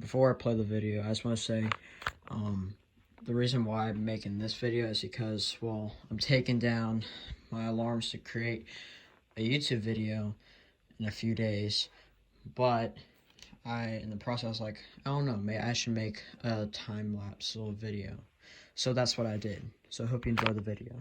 before I play the video, I just want to say the reason why I'm making this video is because, well, I'm taking down my alarms to create a YouTube video in a few days, but in the process, like, I don't know, maybe I should make a time-lapse little video. So that's what I did. So I hope you enjoy the video.